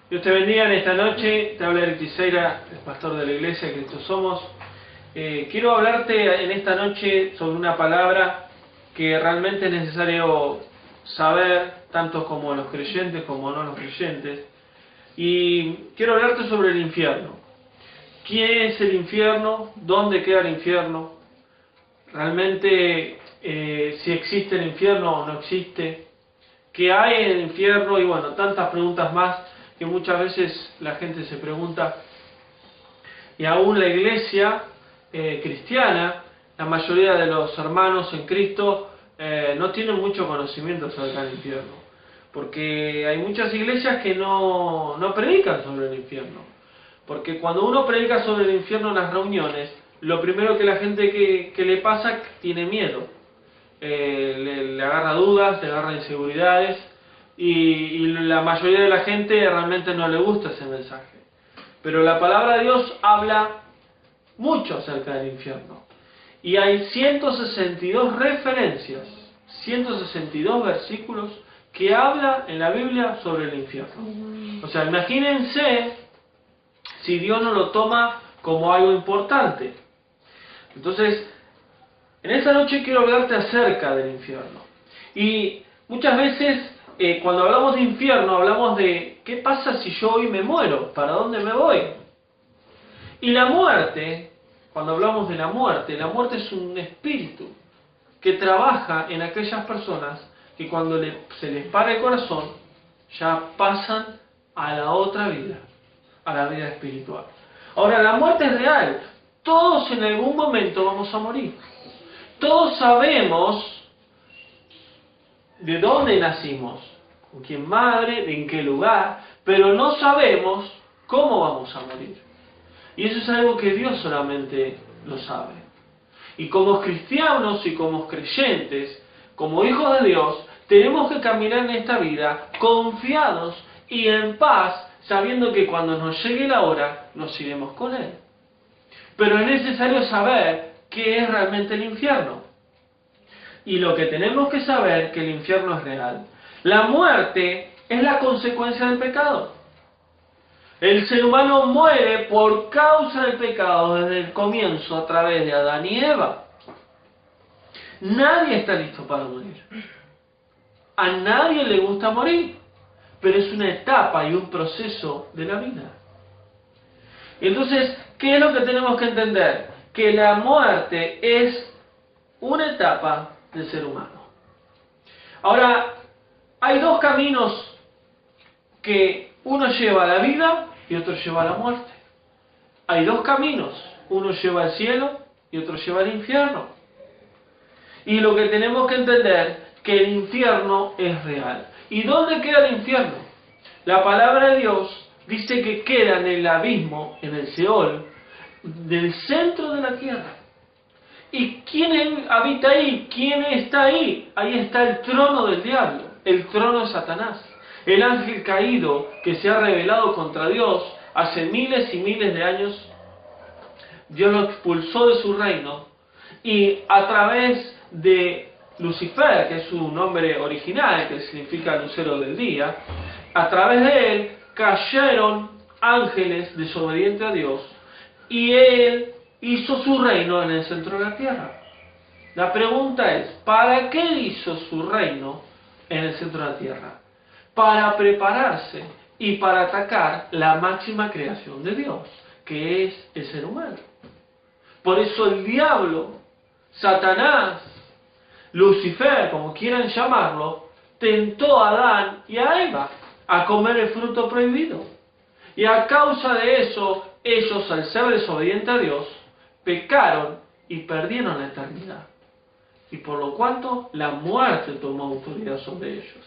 Dios te bendiga en esta noche. Te habla Eric Tiseira, el pastor de la iglesia Cristo Somos. Quiero hablarte en esta noche sobre una palabra que realmente es necesario saber, tanto como los creyentes como no los creyentes. Y quiero hablarte sobre el infierno. ¿Quién es el infierno? ¿Dónde queda el infierno? Realmente, si existe el infierno o no existe. ¿Qué hay en el infierno? Y bueno, tantas preguntas más que muchas veces la gente se pregunta. Y aún la iglesia cristiana, la mayoría de los hermanos en Cristo no tienen mucho conocimiento acerca del infierno. Porque hay muchas iglesias que no predican sobre el infierno. Porque cuando uno predica sobre el infierno en las reuniones, lo primero que la gente que le pasa tiene miedo. Le agarra dudas, le agarra inseguridades y la mayoría de la gente realmente no le gusta ese mensaje. Pero la palabra de Dios habla mucho acerca del infierno. Y hay 162 referencias, 162 versículos que hablan en la Biblia sobre el infierno. O sea, imagínense si Dios no lo toma como algo importante. Entonces, en esta noche quiero hablarte acerca del infierno. Y muchas veces, cuando hablamos de infierno, hablamos de ¿qué pasa si yo hoy me muero? ¿Para dónde me voy? Y la muerte, cuando hablamos de la muerte es un espíritu que trabaja en aquellas personas que cuando se les para el corazón, ya pasan a la otra vida, a la vida espiritual. Ahora, la muerte es real. Todos en algún momento vamos a morir. Todos sabemos de dónde nacimos, con quién madre, en qué lugar, pero no sabemos cómo vamos a morir. Y eso es algo que Dios solamente lo sabe. Y como cristianos y como creyentes, como hijos de Dios, tenemos que caminar en esta vida confiados y en paz, sabiendo que cuando nos llegue la hora, nos iremos con Él. Pero es necesario saber qué es realmente el infierno. Y lo que tenemos que saber que el infierno es real. La muerte es la consecuencia del pecado. El ser humano muere por causa del pecado desde el comienzo a través de Adán y Eva. Nadie está listo para morir. A nadie le gusta morir, pero es una etapa y un proceso de la vida. Entonces, ¿qué es lo que tenemos que entender? Que la muerte es una etapa del ser humano. Ahora, hay dos caminos que uno lleva a la vida y otro lleva a la muerte. Hay dos caminos, uno lleva al cielo y otro lleva al infierno. Y lo que tenemos que entender que el infierno es real. ¿Y dónde queda el infierno? La palabra de Dios dice que queda en el abismo, en el Seol, del centro de la tierra. ¿Y quién habita ahí? ¿Quién está ahí? Ahí está el trono del diablo, el trono de Satanás, el ángel caído que se ha rebelado contra Dios hace miles y miles de años. Dios lo expulsó de su reino y a través de Lucifer, que es su nombre original, que significa lucero del día, a través de él cayeron ángeles desobedientes a Dios y él hizo su reino en el centro de la tierra. La pregunta es, ¿para qué hizo su reino en el centro de la tierra? Para prepararse y para atacar la máxima creación de Dios, que es el ser humano. Por eso el diablo, Satanás, Lucifer, como quieran llamarlo, tentó a Adán y a Eva a comer el fruto prohibido. Y a causa de eso, ellos, al ser desobedientes a Dios, pecaron y perdieron la eternidad. Y por lo cuanto, la muerte tomó autoridad sobre ellos.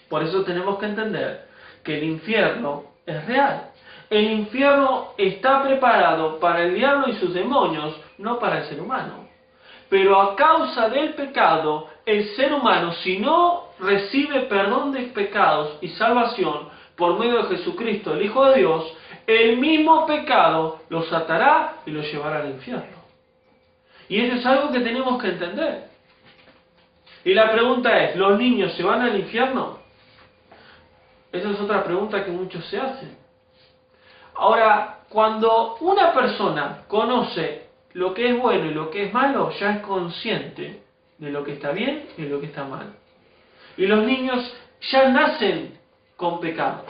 Por eso tenemos que entender que el infierno es real. El infierno está preparado para el diablo y sus demonios, no para el ser humano. Pero a causa del pecado, el ser humano, si no recibe perdón de pecados y salvación por medio de Jesucristo, el Hijo de Dios, el mismo pecado los atará y los llevará al infierno. Y eso es algo que tenemos que entender. Y la pregunta es, ¿los niños se van al infierno? Esa es otra pregunta que muchos se hacen. Ahora, cuando una persona conoce lo que es bueno y lo que es malo, ya es consciente de lo que está bien y de lo que está mal. Y los niños ya nacen con pecado.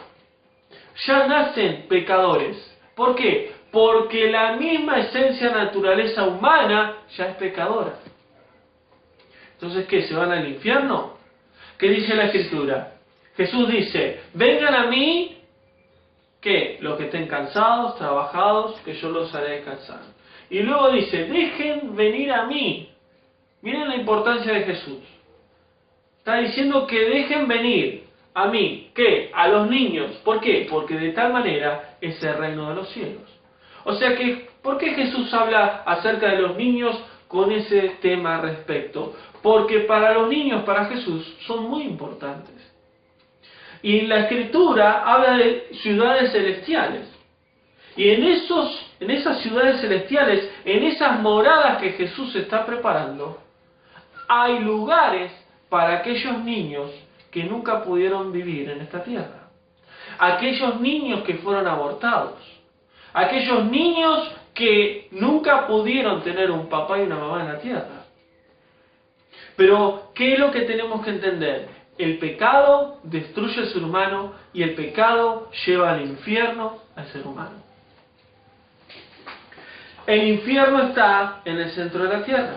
Ya nacen pecadores. ¿Por qué? Porque la misma esencia naturaleza humana ya es pecadora. Entonces, ¿qué? ¿Se van al infierno? ¿Qué dice la Escritura? Jesús dice, vengan a mí, ¿qué? Los que estén cansados, trabajados, que yo los haré descansar. Y luego dice, dejen venir a mí. Miren la importancia de Jesús. Está diciendo que dejen venir a mí, ¿qué? A los niños. ¿Por qué? Porque de tal manera es el reino de los cielos. O sea que, ¿por qué Jesús habla acerca de los niños con ese tema al respecto? Porque para los niños, para Jesús, son muy importantes. Y la Escritura habla de ciudades celestiales. Y en esas ciudades celestiales, en esas moradas que Jesús está preparando, hay lugares para aquellos niños que nunca pudieron vivir en esta tierra. Aquellos niños que fueron abortados. Aquellos niños que nunca pudieron tener un papá y una mamá en la tierra. Pero, ¿qué es lo que tenemos que entender? El pecado destruye al ser humano y el pecado lleva al infierno al ser humano. El infierno está en el centro de la tierra.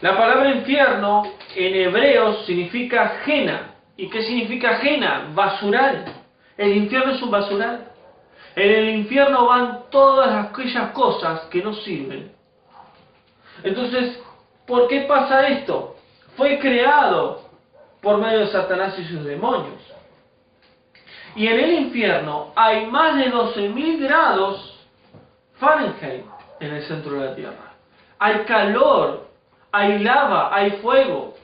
La palabra infierno en hebreo significa jena. ¿Y qué significa jena? Basural. El infierno es un basural. En el infierno van todas aquellas cosas que no sirven. Entonces, ¿por qué pasa esto? Fue creado por medio de Satanás y sus demonios. Y en el infierno hay más de 12.000 grados Fahrenheit en el centro de la Tierra. Hay calor, hay lava, hay fuego.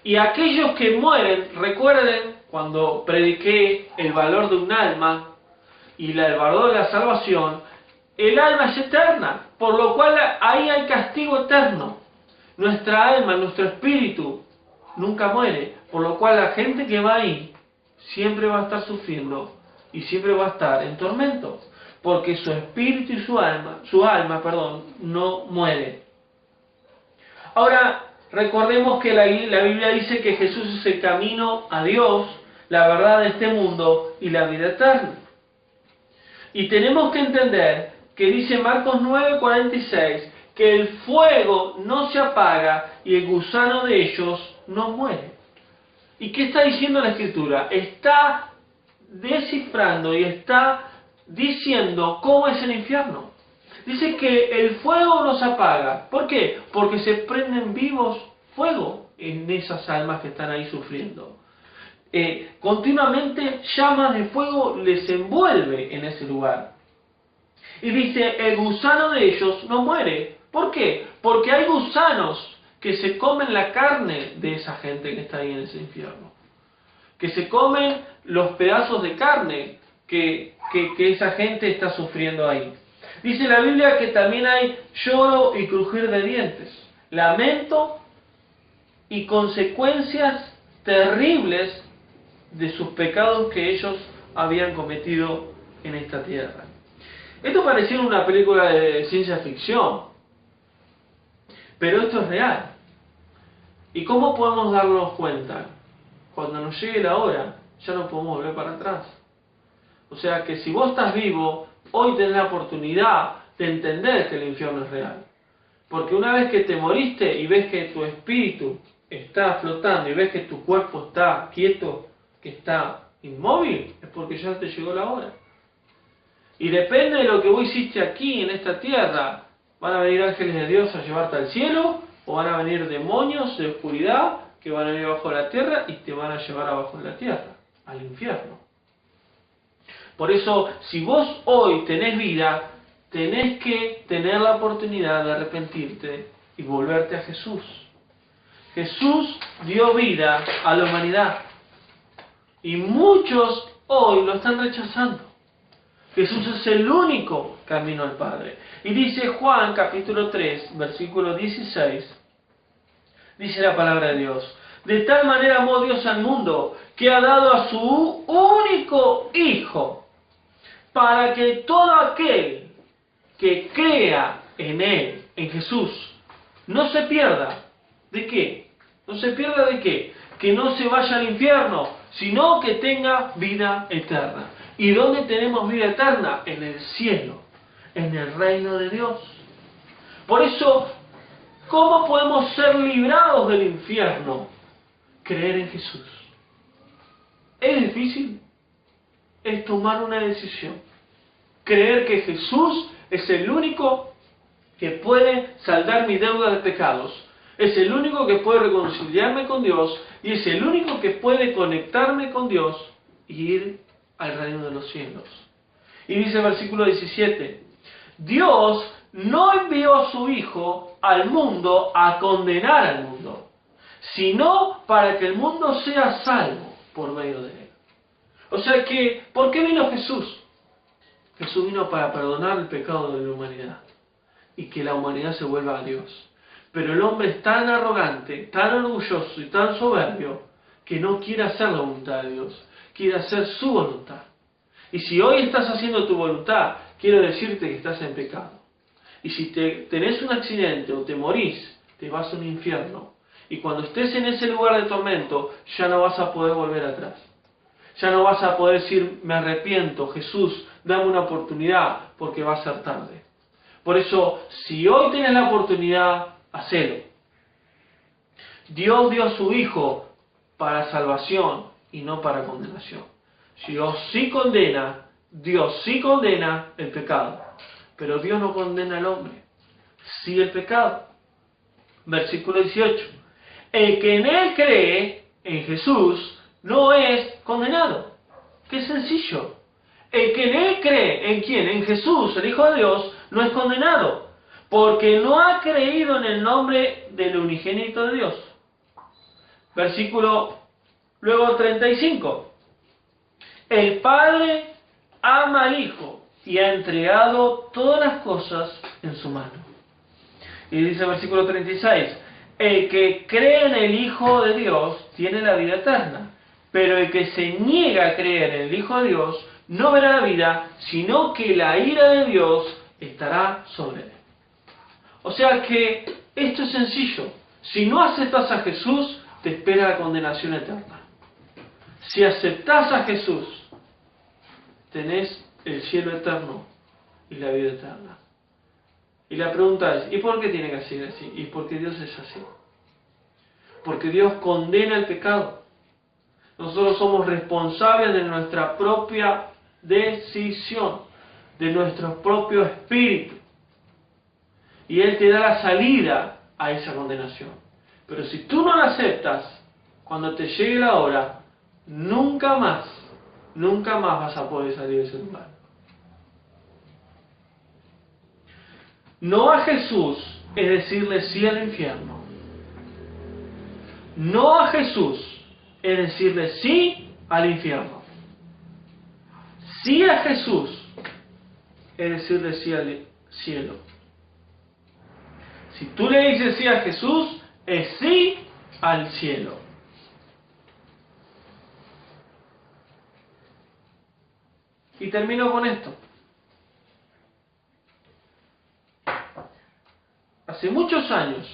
Y aquellos que mueren, recuerden cuando prediqué el valor de un alma y el valor de la salvación, el alma es eterna, por lo cual ahí hay castigo eterno. Nuestra alma, nuestro espíritu, nunca muere, por lo cual la gente que va ahí siempre va a estar sufriendo y siempre va a estar en tormento, porque su espíritu y su alma, no muere. Ahora, recordemos que la Biblia dice que Jesús es el camino a Dios, la verdad de este mundo y la vida eterna. Y tenemos que entender que dice Marcos 9:46 que el fuego no se apaga y el gusano de ellos no muere. ¿Y qué está diciendo la Escritura? Está descifrando y está diciendo cómo es el infierno. Dice que el fuego no se apaga. ¿Por qué? Porque se prenden vivos fuego en esas almas que están ahí sufriendo. Continuamente llamas de fuego les envuelve en ese lugar. Y dice, el gusano de ellos no muere. ¿Por qué? Porque hay gusanos que se comen la carne de esa gente que está ahí en ese infierno. Que se comen los pedazos de carne que esa gente está sufriendo ahí. Dice la Biblia que también hay lloro y crujir de dientes, lamento y consecuencias terribles de sus pecados que ellos habían cometido en esta tierra. Esto parecía una película de ciencia ficción, pero esto es real. ¿Y cómo podemos darnos cuenta? Cuando nos llegue la hora, ya no podemos volver para atrás. O sea que si vos estás vivo, hoy tenés la oportunidad de entender que el infierno es real. Porque una vez que te moriste y ves que tu espíritu está flotando y ves que tu cuerpo está quieto, que está inmóvil, es porque ya te llegó la hora. Y depende de lo que vos hiciste aquí en esta tierra, van a venir ángeles de Dios a llevarte al cielo, o van a venir demonios de oscuridad que van a venir abajo de la tierra y te van a llevar abajo de la tierra, al infierno. Por eso, si vos hoy tenés vida, tenés que tener la oportunidad de arrepentirte y volverte a Jesús. Jesús dio vida a la humanidad. Y muchos hoy lo están rechazando. Jesús es el único camino al Padre. Y dice Juan capítulo 3, versículo 16, dice la palabra de Dios: de tal manera amó Dios al mundo, que ha dado a su único Hijo, para que todo aquel que crea en Él, en Jesús, no se pierda. ¿De qué? ¿No se pierda de qué? Que no se vaya al infierno, sino que tenga vida eterna. ¿Y dónde tenemos vida eterna? En el cielo, en el reino de Dios. Por eso, ¿cómo podemos ser librados del infierno? Creer en Jesús. ¿Es difícil? Es tomar una decisión. Creer que Jesús es el único que puede saldar mi deuda de pecados. Es el único que puede reconciliarme con Dios y es el único que puede conectarme con Dios y ir al reino de los cielos. Y dice el versículo 17, Dios no envió a su Hijo al mundo a condenar al mundo, sino para que el mundo sea salvo por medio de él. O sea que, ¿por qué vino Jesús? Jesús vino para perdonar el pecado de la humanidad y que la humanidad se vuelva a Dios. Pero el hombre es tan arrogante, tan orgulloso y tan soberbio que no quiere hacer la voluntad de Dios, quiere hacer su voluntad. Y si hoy estás haciendo tu voluntad, quiero decirte que estás en pecado. Y si tenés un accidente o te morís, te vas a un infierno. Y cuando estés en ese lugar de tormento, ya no vas a poder volver atrás. Ya no vas a poder decir, me arrepiento, Jesús, dame una oportunidad, porque va a ser tarde. Por eso, si hoy tienes la oportunidad, hacelo. Dios dio a su Hijo para salvación y no para condenación. Dios sí condena el pecado, pero Dios no condena al hombre, sí el pecado. Versículo 18. El que en Él cree, en Jesús, no es condenado. ¡Qué sencillo! El que en Él cree, ¿en quién? En Jesús, el Hijo de Dios, no es condenado, porque no ha creído en el nombre del unigénito de Dios. Versículo luego 35. El Padre ama al Hijo y ha entregado todas las cosas en su mano. Y dice el versículo 36, el que cree en el Hijo de Dios tiene la vida eterna, pero el que se niega a creer en el Hijo de Dios no verá la vida, sino que la ira de Dios estará sobre él. O sea que esto es sencillo. Si no aceptas a Jesús, te espera la condenación eterna. Si aceptas a Jesús, tenés el cielo eterno y la vida eterna. Y la pregunta es, ¿y por qué tiene que ser así? ¿Y por qué Dios es así? Porque Dios condena el pecado. Nosotros somos responsables de nuestra propia decisión, de nuestro propio espíritu. Y Él te da la salida a esa condenación. Pero si tú no la aceptas, cuando te llegue la hora, nunca más vas a poder salir de ese lugar. No a Jesús es decirle sí al infierno. No a Jesús es decirle sí al infierno. Sí a Jesús es decirle sí al cielo. Si tú le dices sí a Jesús, es sí al cielo. Y termino con esto. Hace muchos años,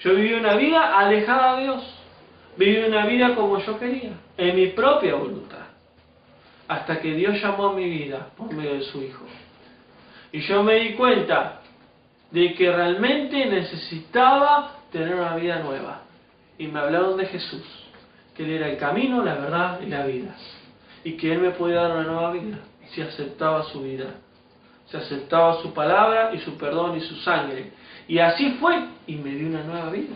yo viví una vida alejada de Dios. Viví una vida como yo quería, en mi propia voluntad. Hasta que Dios llamó a mi vida por medio de su Hijo. Y yo me di cuenta de que realmente necesitaba tener una vida nueva. Y me hablaron de Jesús, que Él era el camino, la verdad y la vida. Y que Él me podía dar una nueva vida si aceptaba su vida. Si aceptaba su palabra y su perdón y su sangre. Y así fue, y me dio una nueva vida.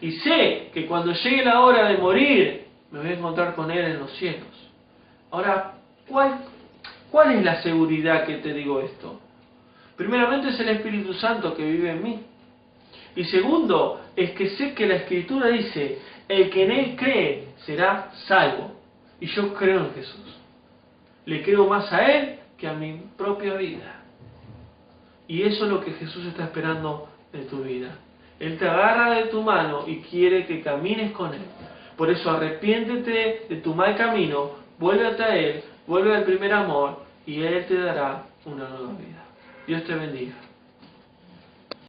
Y sé que cuando llegue la hora de morir, me voy a encontrar con Él en los cielos. Ahora, ¿cuál es la seguridad que te digo esto? Primeramente es el Espíritu Santo que vive en mí. Y segundo, es que sé que la Escritura dice, el que en Él cree será salvo. Y yo creo en Jesús. Le creo más a Él que a mi propia vida. Y eso es lo que Jesús está esperando de tu vida. Él te agarra de tu mano y quiere que camines con Él. Por eso arrepiéntete de tu mal camino, vuélvete a Él, vuelve al primer amor y Él te dará una nueva vida. Dios te bendiga.